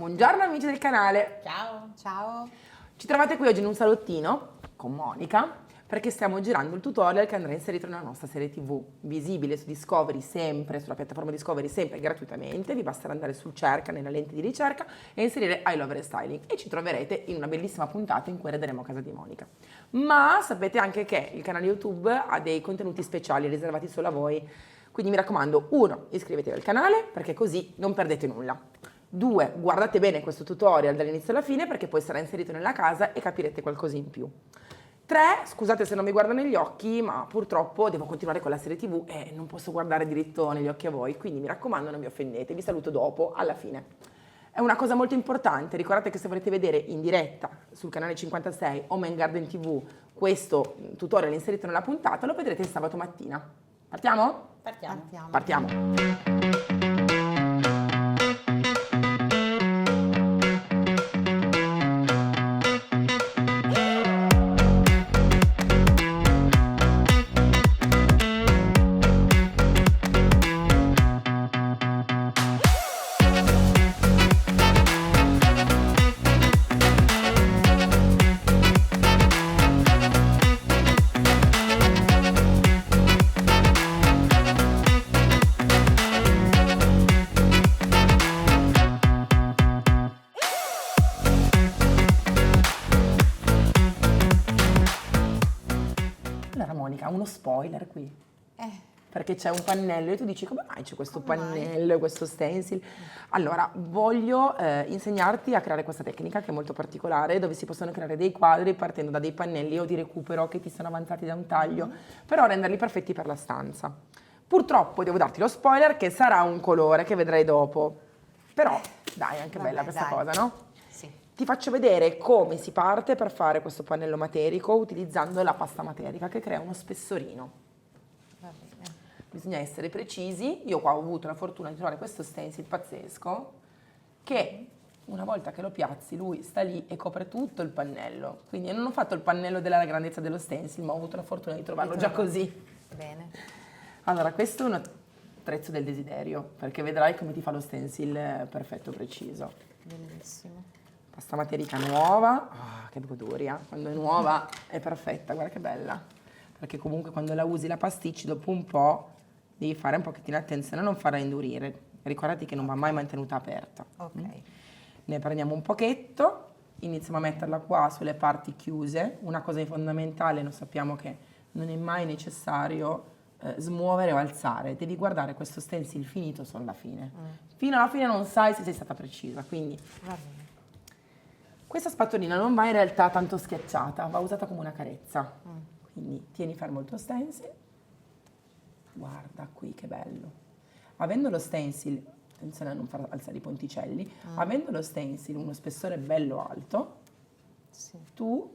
Buongiorno amici del canale, Ciao! Ciao! ci trovate qui oggi in un salottino con Monica perché stiamo girando il tutorial che andrà inserito nella nostra serie TV, visibile su Discovery sempre, sulla piattaforma Discovery sempre gratuitamente, vi basterà andare sul cerca, nella lente di ricerca e inserire I Love Restyling e ci troverete in una bellissima puntata in cui arriveremo a casa di Monica. Ma sapete anche che il canale YouTube ha dei contenuti speciali riservati solo a voi, quindi mi raccomando, 1, iscrivetevi al canale perché così non perdete nulla. 2, guardate bene questo tutorial dall'inizio alla fine perché poi sarà inserito nella casa e capirete qualcosa in più. 3, scusate se non mi guardo negli occhi, ma purtroppo devo continuare con la serie TV e non posso guardare diritto negli occhi a voi, quindi mi raccomando non vi offendete, vi saluto dopo, alla fine. È una cosa molto importante, ricordate che se volete vedere in diretta sul canale 56 Home and Garden TV questo tutorial inserito nella puntata, lo vedrete sabato mattina. Partiamo? Partiamo. Partiamo. Allora Monica, uno spoiler qui, perché c'è un pannello e tu dici come mai c'è questo pannello, questo stencil? Allora, voglio insegnarti a creare questa tecnica che è molto particolare, dove si possono creare dei quadri partendo da dei pannelli o di recupero che ti sono avanzati da un taglio, però renderli perfetti per la stanza. Purtroppo devo darti lo spoiler che sarà un colore che vedrai dopo, però dai, è anche bella questa cosa, no? Ti faccio vedere come si parte per fare questo pannello materico utilizzando la pasta materica che crea uno spessorino. Va bene. Bisogna essere precisi. Io qua ho avuto la fortuna di trovare questo stencil pazzesco che una volta che lo piazzi lui sta lì e copre tutto il pannello. Quindi io non ho fatto il pannello della grandezza dello stencil, ma ho avuto la fortuna di trovarlo già così. Bene. Allora, questo è un attrezzo del desiderio, perché vedrai come ti fa lo stencil perfetto, preciso. Bellissimo. Pasta materica nuova, che goduria, quando è nuova è perfetta, guarda che bella, perché comunque quando la usi la pasticci dopo un po' devi fare un pochettino attenzione a non farla indurire, ricordati che non va mai mantenuta aperta. Ok. Ne prendiamo un pochetto, iniziamo a metterla qua sulle parti chiuse, una cosa fondamentale, lo sappiamo che non è mai necessario smuovere o alzare, devi guardare questo stencil finito solo alla fine, fino alla fine non sai se sei stata precisa, quindi... Va bene. Questa spatolina non va in realtà tanto schiacciata, va usata come una carezza. Quindi tieni fermo il tuo stencil. Guarda qui che bello. Avendo lo stencil, attenzione a non far alzare i ponticelli, avendo lo stencil uno spessore bello alto, Sì. tu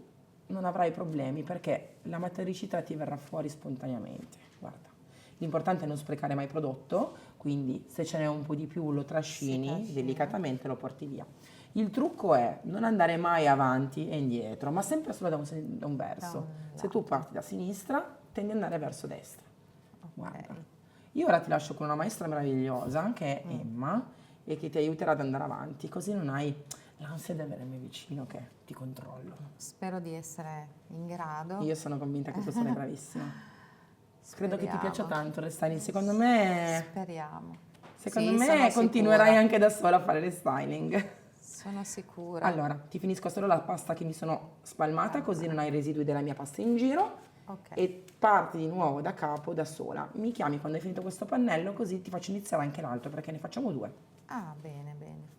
non avrai problemi perché la matericità ti verrà fuori spontaneamente. Guarda. L'importante è non sprecare mai prodotto, quindi se ce n'è un po' di più lo trascini, delicatamente lo porti via. Il trucco è non andare mai avanti e indietro, ma sempre solo da un verso. Se tu parti da sinistra, tendi ad andare verso destra. Guarda. Io ora ti lascio con una maestra meravigliosa, che è Emma, e che ti aiuterà ad andare avanti, così non hai l'ansia di avermi vicino che ti controllo. Spero di essere in grado. Io sono convinta che tu sarai bravissima. Credo che ti Speriamo. piaccia tanto il styling, secondo me Speriamo. Secondo Sì, me sono continuerai sicura. anche da sola a fare le styling. Sono sicura. Allora, ti finisco solo la pasta che mi sono spalmata, così non hai residui della mia pasta in giro. Ok. E parti di nuovo da capo, da sola. Mi chiami quando hai finito questo pannello, così ti faccio iniziare anche l'altro, perché ne facciamo 2. Ah, bene, bene.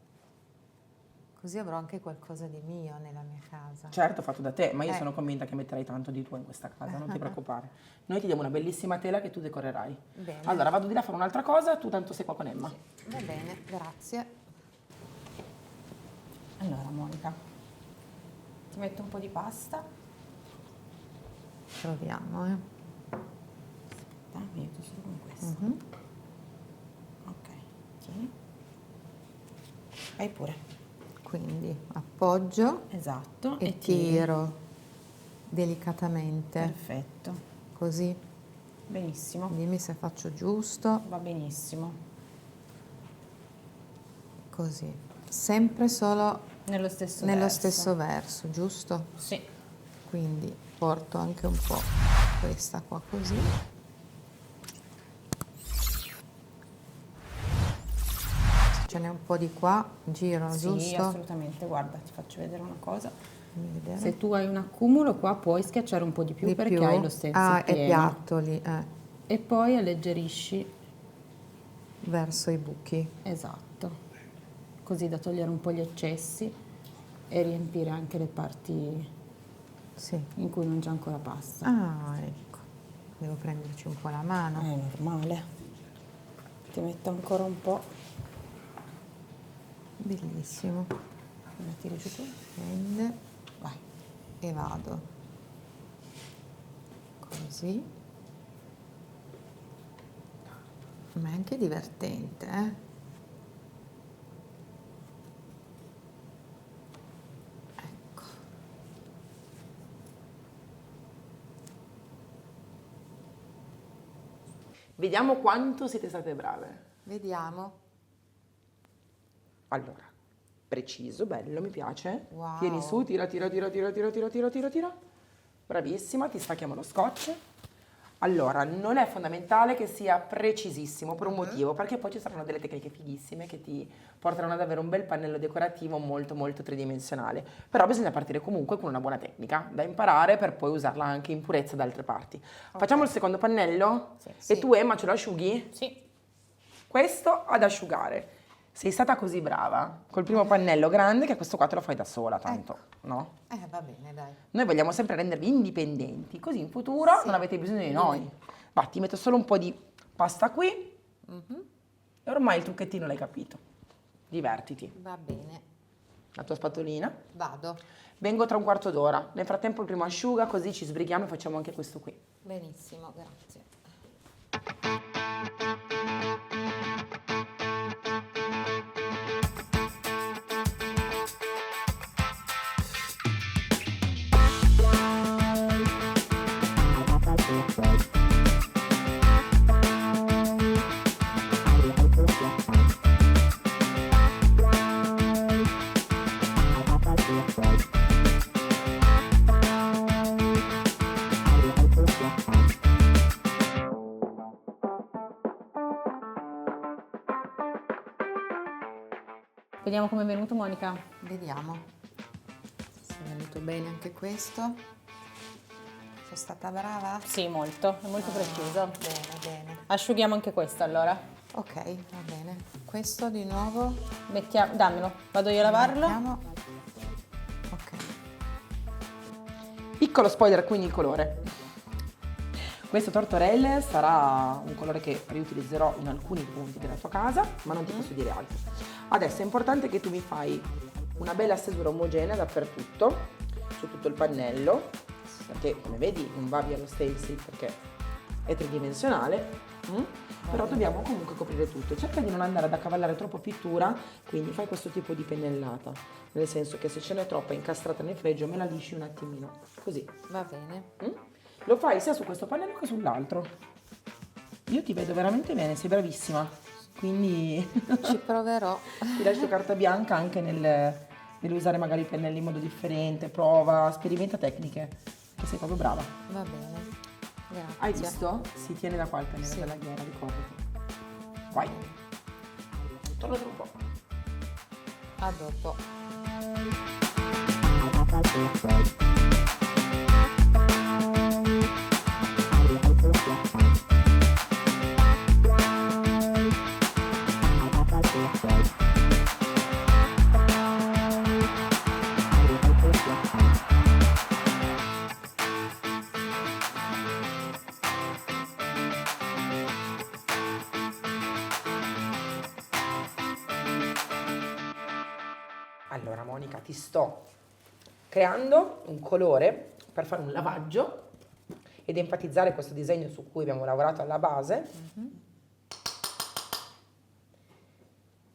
Così avrò anche qualcosa di mio nella mia casa. Certo, fatto da te, ma io sono convinta che metterai tanto di tuo in questa casa, non ti preoccupare. Noi ti diamo una bellissima tela che tu decorerai. Bene. Allora, vado di là a fare un'altra cosa, tu tanto sei qua con Emma. Va bene, grazie. Allora, Monica, ti metto un po' di pasta. Proviamo, Aspetta, mi aiuto solo con questo. Ok, tieni. Vai pure. Quindi appoggio Esatto. e tiro delicatamente. Perfetto. Così. Benissimo. Dimmi se faccio giusto. Va benissimo. Così. sempre solo Nello stesso nello verso. stesso verso, giusto? Sì. Quindi porto anche un po' questa qua così. Se ce n'è un po' di qua, giro, Sì, giusto? assolutamente. Guarda, ti faccio vedere una cosa. Fammi vedere. Se tu hai un accumulo qua puoi schiacciare un po' di più perché hai lo stencil Ah, è pieno. piatto lì, E poi alleggerisci, verso i buchi. esatto, così da togliere un po' gli eccessi e riempire anche le parti Sì. in cui non c'è ancora pasta. Ah, ecco. Devo prenderci un po' la mano. È normale. Ti metto ancora un po'. Bellissimo. La tiri giù tu. Prende Vai. e vado. Così. Ma è anche divertente, Ecco. Vediamo quanto siete state brave. Vediamo. Allora, preciso, bello, mi piace. Wow. Tieni su, tira, tira, tira, tira, tira, tira, tira, tira, tira. Bravissima, ti stacchiamo lo scotch. Allora, non è fondamentale che sia precisissimo per un motivo, perché poi ci saranno delle tecniche fighissime che ti porteranno ad avere un bel pannello decorativo molto molto tridimensionale. Però bisogna partire comunque con una buona tecnica da imparare per poi usarla anche in purezza da altre parti. Facciamo il secondo pannello? Sì. E Sì. tu, Emma, ce lo asciughi? Sì. Questo ad asciugare. Sei stata così brava col primo pannello grande che questo qua te lo fai da sola, tanto, no? Va bene, dai. Noi vogliamo sempre rendervi indipendenti, così in futuro Sì. non avete bisogno di noi. Va, ti metto solo un po' di pasta qui e ormai il trucchettino l'hai capito. Divertiti. Va bene. La tua spatolina. Vado. Vengo tra un quarto d'ora. Nel frattempo il primo asciuga, così ci sbrighiamo e facciamo anche questo qui. Benissimo, grazie. Vediamo come è venuto, Monica. Vediamo se è venuto bene anche questo. Sono stata brava? Sì, molto, è molto preciso. Bene, bene. Asciughiamo anche questo allora. Ok, va bene. Questo di nuovo. Dammelo, vado io a lavarlo. Mettiamo. Ok. Piccolo spoiler, quindi il colore. Questo tortorelle sarà un colore che riutilizzerò in alcuni punti della tua casa, ma non ti posso dire altro. Adesso è importante che tu mi fai una bella stesura omogenea dappertutto, su tutto il pannello, perché come vedi non va via lo stencil perché è tridimensionale, però dobbiamo comunque coprire tutto. Cerca di non andare ad accavallare troppo pittura, quindi fai questo tipo di pennellata, nel senso che se ce n'è troppa incastrata nel fregio me la lisci un attimino, così. Va bene. Lo fai sia su questo pannello che sull'altro. Io ti vedo veramente bene, sei bravissima. Quindi Ci proverò. ti lascio carta bianca anche nell'usare magari i pennelli in modo differente. Prova, sperimenta tecniche, che sei proprio brava. Va bene. Grazie. Hai visto? Si tiene da qua il pennello Sì. della ghiera, ricordati. Vai. Torna tra un po'. A dopo. Allora Monica, ti sto creando un colore per fare un lavaggio ed enfatizzare questo disegno su cui abbiamo lavorato alla base.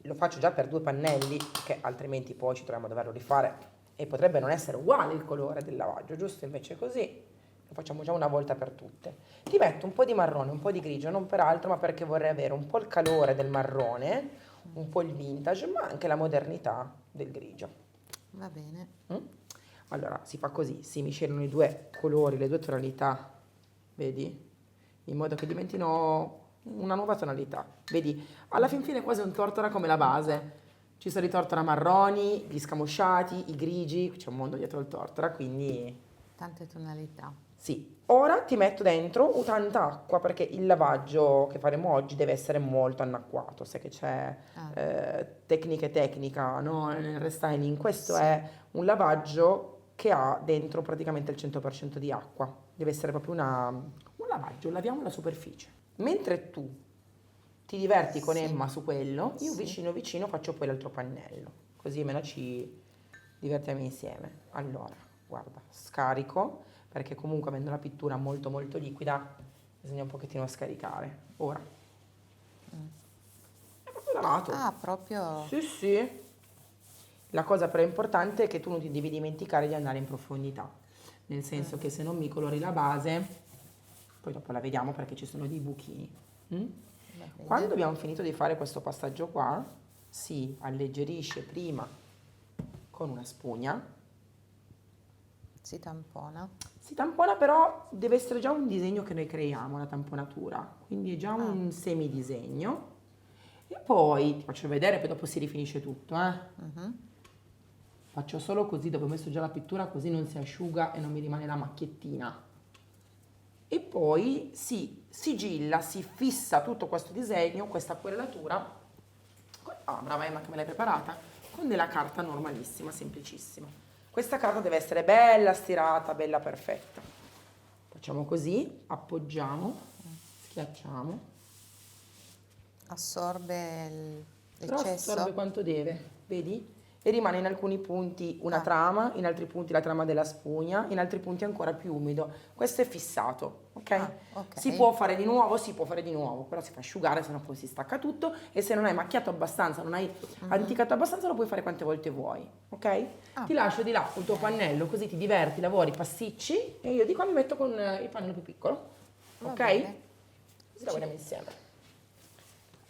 Lo faccio già per 2 pannelli, perché altrimenti poi ci troviamo a doverlo rifare e potrebbe non essere uguale il colore del lavaggio, giusto? Invece così lo facciamo già una volta per tutte. Ti metto un po' di marrone, un po' di grigio, non per altro, ma perché vorrei avere un po' il calore del marrone, un po' il vintage, ma anche la modernità del grigio. Va bene. Allora, si fa così, si miscelano i due colori, le due tonalità, vedi? In modo che diventino una nuova tonalità. Vedi, alla fin fine è quasi un tortora come la base. Ci sono i tortora marroni, gli scamosciati, i grigi, c'è un mondo dietro il tortora, quindi Tante tonalità. sì. Ora ti metto dentro tanta acqua perché il lavaggio che faremo oggi deve essere molto annacquato. Sai che c'è tecnica, no? Nel restyling. Questo è un lavaggio che ha dentro praticamente il 100% di acqua. Deve essere proprio un lavaggio, laviamo la superficie. Mentre tu ti diverti con Emma su quello, io vicino vicino faccio poi l'altro pannello, così almeno ci divertiamo insieme. Allora, guarda, scarico, perché comunque avendo la pittura molto molto liquida, bisogna un pochettino scaricare. Ora. È proprio lavato. Ah, proprio... Sì, sì. La cosa però importante è che tu non ti devi dimenticare di andare in profondità, nel senso che se non mi colori la base, poi dopo la vediamo perché ci sono dei buchini. Quando abbiamo finito di fare questo passaggio qua, si alleggerisce prima con una spugna. Si tampona. Si tampona, però deve essere già un disegno che noi creiamo, la tamponatura, quindi è già un semidisegno. E poi ti faccio vedere, poi dopo si rifinisce tutto, Faccio solo così, dopo ho messo già la pittura, così non si asciuga e non mi rimane la macchiettina. E poi si sigilla, si fissa tutto questo disegno, questa quarellatura, brava Emma che me l'hai preparata, con della carta normalissima, semplicissima. Questa carta deve essere bella stirata, bella perfetta. Facciamo così, appoggiamo, schiacciamo. Assorbe Però l'eccesso. assorbe quanto deve, vedi? E rimane in alcuni punti una trama, in altri punti la trama della spugna, in altri punti ancora più umido. Questo è fissato, ok? Ok. Si può fare di nuovo, però si fa asciugare, sennò poi si stacca tutto e se non hai macchiato abbastanza, non hai anticato abbastanza, lo puoi fare quante volte vuoi, ok? Ti lascio di là il tuo pannello, così ti diverti, lavori, pasticci e io di qua mi metto con il pannello più piccolo, ok? bene. Così lavoriamo insieme.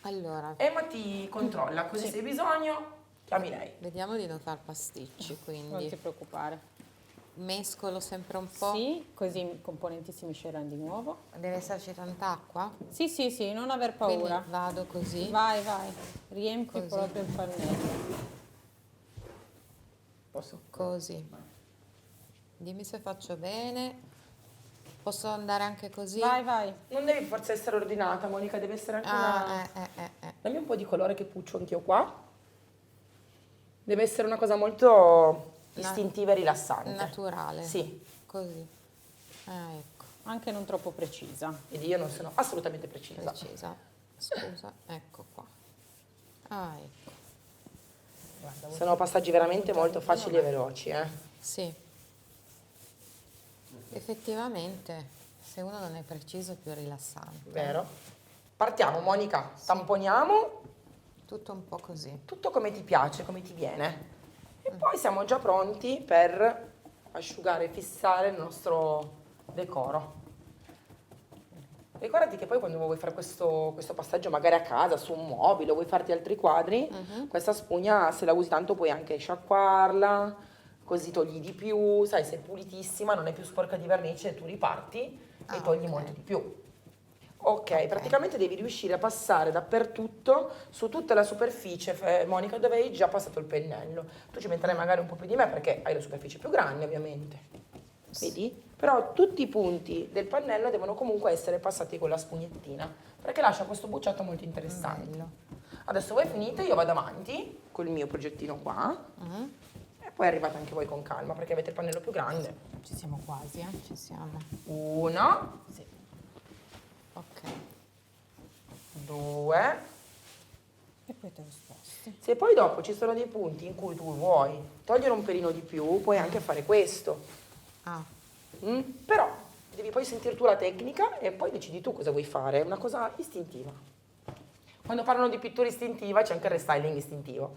Allora, Emma ti controlla, così se hai bisogno chiami lei. vediamo di non far pasticci, Non ti quindi preoccupare. mescolo sempre un po'. Sì, così i componenti si misceranno di nuovo. Deve esserci tanta acqua? Sì, sì, sì, non aver Quindi paura. vado così. Vai, vai, riempi Così. proprio il pannello. Posso? Così. Dimmi se faccio bene. Posso andare anche così? Vai, vai. Non devi forse essere ordinata, Monica, deve essere anche una... Dammi un po' di colore che puccio anch'io qua. Deve essere una cosa molto istintiva e rilassante. Naturale. Sì. Così. Ecco. Anche non troppo precisa. Vedi, io non sono assolutamente precisa. Precisa. Scusa, ecco qua. Ecco. Sono passaggi veramente molto facili e veloci, Sì. Effettivamente, se uno non è preciso è più rilassante. Vero? Partiamo, Monica. Tamponiamo Tutto un po' così. tutto come ti piace, come ti viene. E poi siamo già pronti per asciugare e fissare il nostro decoro. Ricordati che poi quando vuoi fare questo passaggio magari a casa, su un mobile, o vuoi farti altri quadri, questa spugna se la usi tanto puoi anche sciacquarla, così togli di più, sai, sei pulitissima, non è più sporca di vernice, tu riparti e togli molto di più. Ok, praticamente devi riuscire a passare dappertutto, su tutta la superficie, Monica, dove hai già passato il pennello. Tu ci metterai magari un po' più di me perché hai la superficie più grande, ovviamente. Vedi? Però tutti i punti del pannello devono comunque essere passati con la spugnettina, perché lascia questo bucciato molto interessante. Bello. Adesso voi finite, io vado avanti col mio progettino qua e poi arrivate anche voi con calma perché avete il pannello più grande. Ci siamo quasi, Ci siamo. Uno, sì, Ok. 2. E poi te lo sposti. Se poi dopo ci sono dei punti in cui tu vuoi togliere un pelino di più, puoi anche fare questo. Però devi poi sentire tu la tecnica e poi decidi tu cosa vuoi fare, è una cosa istintiva. Quando parlano di pittura istintiva c'è anche il restyling istintivo.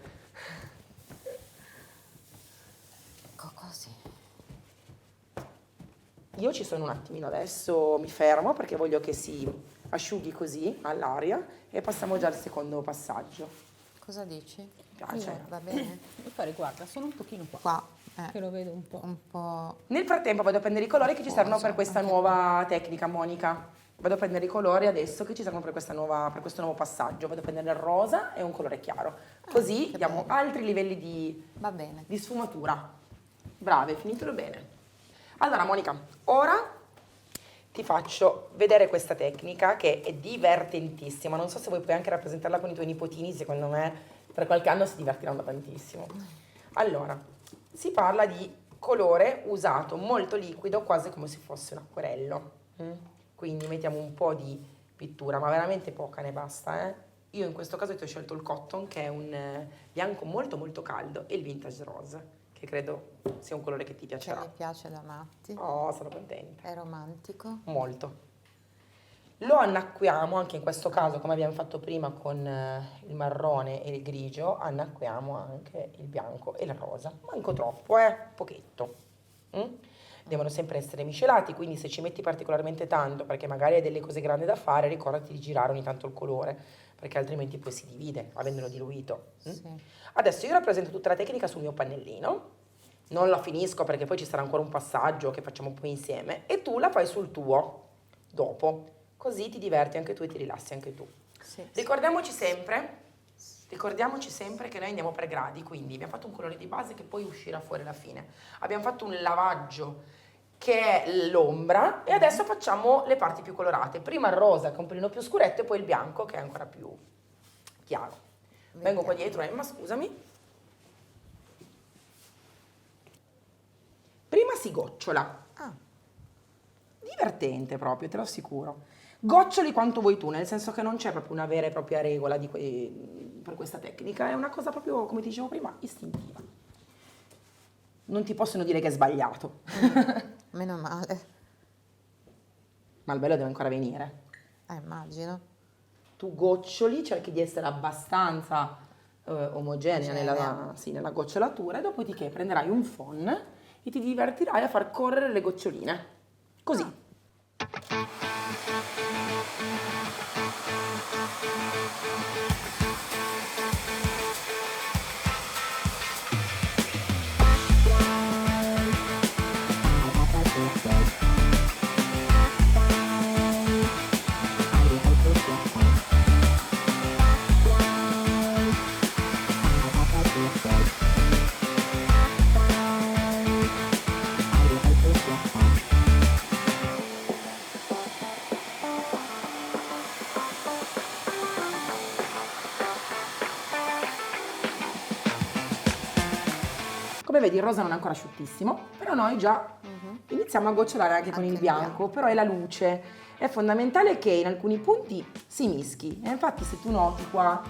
Ecco così. Io ci sono un attimino adesso, mi fermo perché voglio che si asciughi così all'aria e passiamo già al secondo passaggio. Cosa dici? Mi piace. Va bene? E poi guarda, sono un pochino qua, Qua, che lo vedo un po'. un po'... Nel frattempo vado a prendere i colori che ci servono per questa Anche nuova tecnica, Monica. Vado a prendere i colori adesso che ci servono per per questo nuovo passaggio. Vado a prendere il rosa e un colore chiaro. Così che diamo bello. altri livelli di Va bene. sfumatura. Brave, finitelo bene. Allora, Monica, ora ti faccio vedere questa tecnica che è divertentissima. Non so se vuoi puoi anche rappresentarla con i tuoi nipotini, secondo me per qualche anno si divertiranno tantissimo. Allora, si parla di colore usato molto liquido, quasi come se fosse un acquerello. Quindi mettiamo un po' di pittura, ma veramente poca ne basta, Io in questo caso ti ho scelto il cotton, che è un bianco molto molto caldo, e il vintage rose, che credo sia un colore che ti Che piacerà. mi piace da matti. Oh, sono contenta. È romantico. Molto. Lo annacquiamo, anche in questo caso, come abbiamo fatto prima con il marrone e il grigio, annacquiamo anche il bianco e il rosa. Manco troppo, pochetto. Devono sempre essere miscelati, quindi se ci metti particolarmente tanto, perché magari hai delle cose grandi da fare, ricordati di girare ogni tanto il colore, perché altrimenti poi si divide, avendolo diluito. Sì. Adesso io rappresento tutta la tecnica sul mio pannellino, non la finisco perché poi ci sarà ancora un passaggio che facciamo poi insieme, e tu la fai sul tuo dopo, così ti diverti anche tu e ti rilassi anche tu. Sì. Ricordiamoci sempre che noi andiamo per gradi, quindi abbiamo fatto un colore di base che poi uscirà fuori alla fine. Abbiamo fatto un lavaggio che è l'ombra e adesso facciamo le parti più colorate. Prima il rosa che è un pelino più scuretto e poi il bianco che è ancora più chiaro. Vengo qua dietro, Emma, scusami. Prima si gocciola. Ah, Divertente proprio, te lo assicuro. Goccioli quanto vuoi tu, nel senso che non c'è proprio una vera e propria regola per questa tecnica, è una cosa proprio, come ti dicevo prima, istintiva. Non ti possono dire che è sbagliato, meno male. ma il bello deve ancora venire. Immagino. Tu goccioli, cerchi di essere abbastanza omogenea nella gocciolatura e dopodiché prenderai un phon e ti divertirai a far correre le goccioline. Così. Come vedi il rosa non è ancora asciuttissimo, però noi già iniziamo a gocciolare anche con Anche il il bianco, bianco. però è la luce. È fondamentale che in alcuni punti si mischi. E infatti se tu noti qua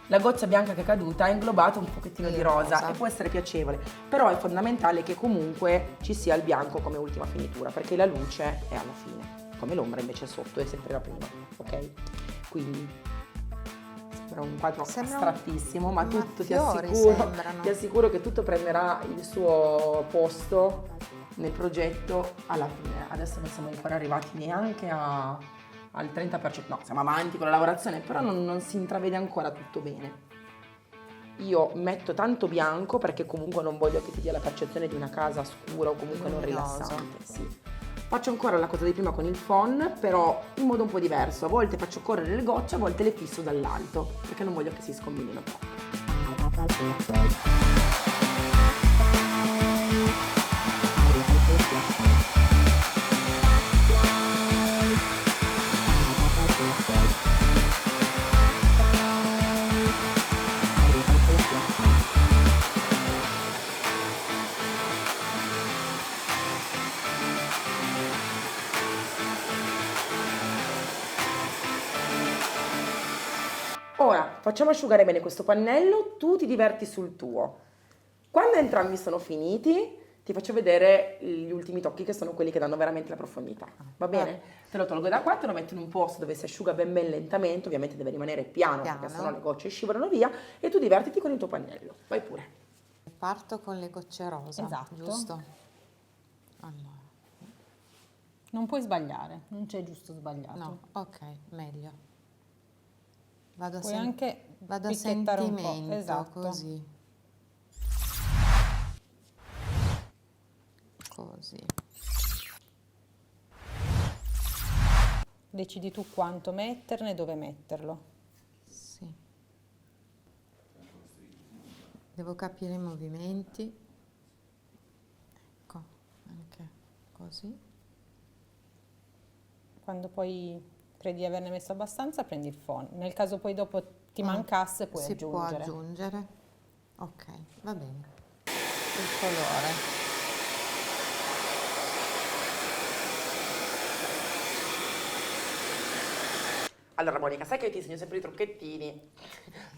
la goccia bianca che è caduta ha inglobato un pochettino di Il rosa rosa. e può essere piacevole, però è fondamentale che comunque ci sia il bianco come ultima finitura, perché la luce è alla fine, come l'ombra invece sotto è sempre la prima, ok? Quindi sembra un quadro Sembra astrattissimo, ma tutto fiori sembrano. ti assicuro che tutto prenderà il suo posto nel progetto alla fine. Adesso non siamo ancora arrivati neanche al 30%, no, siamo avanti con la lavorazione, però non si intravede ancora tutto bene. Io metto tanto bianco perché comunque non voglio che ti dia la percezione di una casa scura o comunque non Luminosa. rilassante. Sì. Faccio ancora la cosa di prima con il phon, però in modo un po' diverso. A volte faccio correre le gocce, a volte le fisso dall'alto, perché non voglio che si scombinino troppo. Ora facciamo asciugare bene questo pannello, tu ti diverti sul tuo. Quando entrambi sono finiti, ti faccio vedere gli ultimi tocchi che sono quelli che danno veramente la profondità. Va bene? Te lo tolgo da qua, te lo metto in un posto dove si asciuga ben lentamente, ovviamente deve rimanere piano, perché Piano. sennò le gocce scivolano via, e tu divertiti con il tuo pannello. Vai pure. Parto con le gocce rosa, Esatto. giusto? Allora, Non puoi sbagliare, non c'è giusto o sbagliato. no, ok, meglio. Vado Puoi sempre... anche Vado a picchiettare un po', sentimento, esatto. così. Così. Decidi tu quanto metterne e dove metterlo. Sì. Devo capire i movimenti. Ecco, anche così. Quando poi credi di averne messo abbastanza, prendi il phon. Nel caso poi dopo ti mancasse, puoi si aggiungere. può aggiungere. Ok, va bene. Il colore. Allora Monica, sai che io ti insegno sempre i trucchettini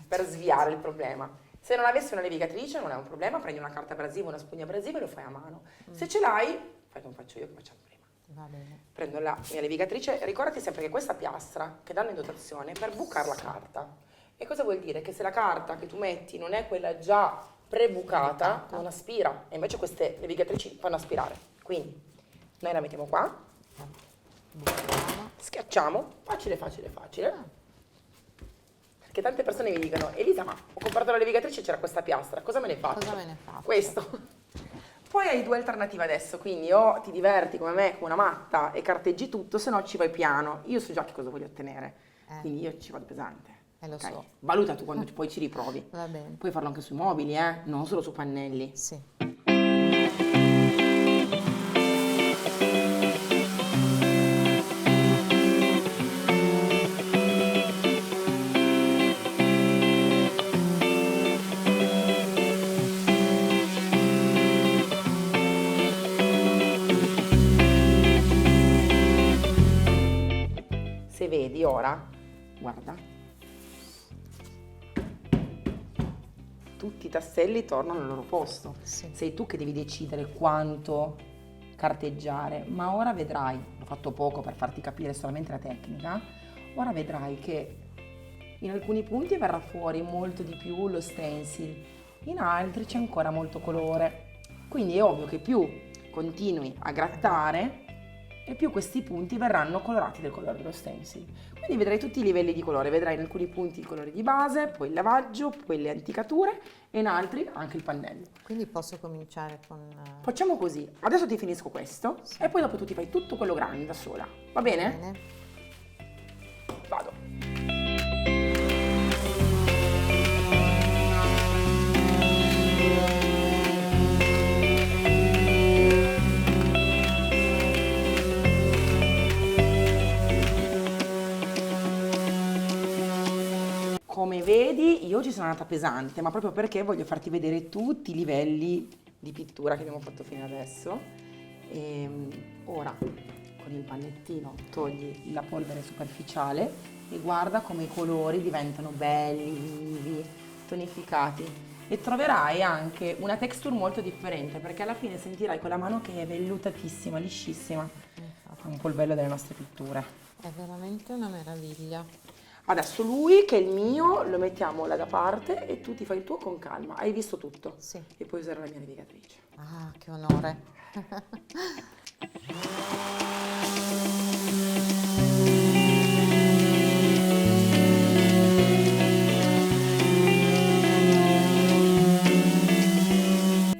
per sviare il problema. Se non avessi una levigatrice non è un problema, prendi una carta abrasiva, una spugna abrasiva e lo fai a mano. Se ce l'hai, fai come faccio io, che facciamo prima. Va bene. Prendo la mia levigatrice, ricordati sempre che questa piastra che danno in dotazione è per bucare la carta. E cosa vuol dire? Che se la carta che tu metti non è quella già prebucata, non aspira. E invece queste levigatrici fanno aspirare. Quindi noi la mettiamo qua, Bucchiamo. schiacciamo, facile, facile, facile. Perché tante persone mi dicono, Elisa, ma ho comprato la levigatrice e c'era questa piastra, cosa me ne faccio? Cosa me ne faccio? Questo. Poi hai due alternative adesso, quindi o ti diverti come me, come una matta e carteggi tutto, se no ci vai piano. Io so già che cosa voglio ottenere, quindi io ci vado pesante. Lo Ok? so. Valuta tu quando poi ci riprovi. Va bene. Puoi farlo anche sui mobili, non solo su pannelli. Sì. Se vedi ora, guarda, tutti i tasselli tornano al loro posto. Sì. Sei tu che devi decidere quanto carteggiare, ma ora vedrai, l'ho fatto poco per farti capire solamente la tecnica, ora vedrai che in alcuni punti verrà fuori molto di più lo stencil, in altri c'è ancora molto colore. Quindi è ovvio che più continui a grattare e più questi punti verranno colorati del colore dello stencil. Quindi vedrai tutti i livelli di colore, vedrai in alcuni punti il colore di base, poi il lavaggio, poi le anticature e in altri anche il pannello. Quindi posso cominciare con... Facciamo così, adesso ti finisco questo e poi dopo tu ti fai tutto quello grande da sola, va bene? Bene. Vado. Come vedi, io ci sono andata pesante, ma proprio perché voglio farti vedere tutti i livelli di pittura che abbiamo fatto fino adesso. Ora, con il pannettino, togli la polvere superficiale e guarda come i colori diventano belli, vivi, tonificati. E troverai anche una texture molto differente, perché alla fine sentirai quella mano che è vellutatissima, liscissima. È un po' il bello delle nostre pitture. È veramente una meraviglia. Adesso lui, che è il mio, lo mettiamo là da parte e tu ti fai il tuo con calma. Hai visto tutto? Sì. E puoi usare la mia navigatrice. Ah, che onore.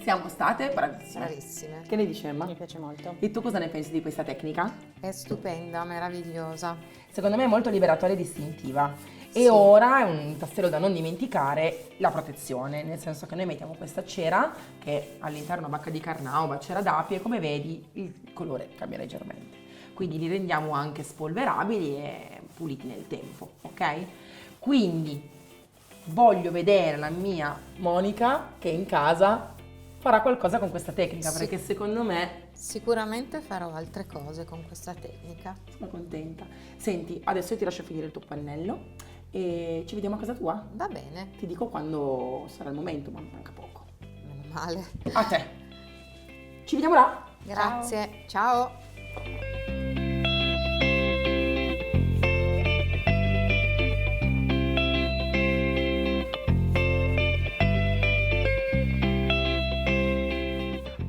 Siamo state bravissime. Bravissime. Che ne dici, Emma? Mi piace molto. E tu cosa ne pensi di questa tecnica? È stupenda, meravigliosa. Secondo me è molto liberatoria e distintiva. E Sì. ora è un tassello da non dimenticare, la protezione, nel senso che noi mettiamo questa cera che all'interno bacca di carnauba, cera d'api e come vedi il colore cambia leggermente. Quindi li rendiamo anche spolverabili e puliti nel tempo, ok? Quindi voglio vedere la mia Monica che in casa farà qualcosa con questa tecnica, Sì. perché secondo me Sicuramente farò altre cose con questa tecnica. sono contenta. Senti, adesso io ti lascio finire il tuo pannello e ci vediamo a casa tua. Va bene, Ti dico quando sarà il momento, ma manca poco. meno male. A te. Ci vediamo là. Grazie, ciao.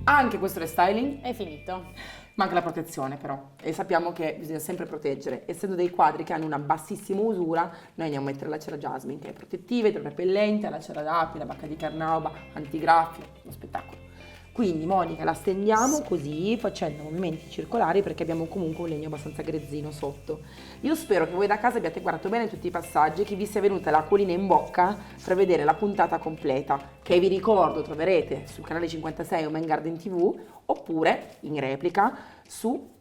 Anche questo restyling È finito. Manca la protezione però, e sappiamo che bisogna sempre proteggere. Essendo dei quadri che hanno una bassissima usura, noi andiamo a mettere la cera jasmine, che è protettiva, idrorepellente, la cera d'api, la bacca di carnauba, antigraffio, uno spettacolo. Quindi Monica la stendiamo così, facendo movimenti circolari, perché abbiamo comunque un legno abbastanza grezzino sotto. Io spero che voi da casa abbiate guardato bene tutti i passaggi, che vi sia venuta l'acquolina in bocca per vedere la puntata completa, che vi ricordo troverete sul canale 56 o Main Garden TV, oppure in replica su...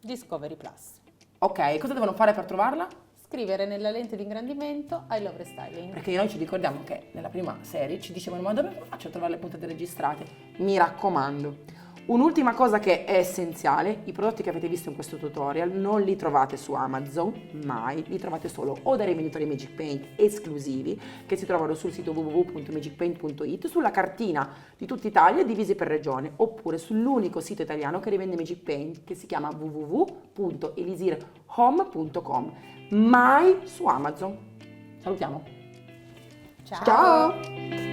Discovery Plus. Ok, cosa devono fare per trovarla? Scrivere nella lente di ingrandimento I love restyling. Perché noi ci ricordiamo che nella prima serie ci dicevano ma dove faccio a trovare le puntate registrate? Mi raccomando. Un'ultima cosa che è essenziale, i prodotti che avete visto in questo tutorial non li trovate su Amazon, mai, li trovate solo o dai rivenditori Magic Paint esclusivi che si trovano sul sito www.magicpaint.it, sulla cartina di tutta Italia divisi per regione, oppure sull'unico sito italiano che rivende Magic Paint che si chiama www.elisirhome.com, mai su Amazon. Salutiamo. Ciao! Ciao.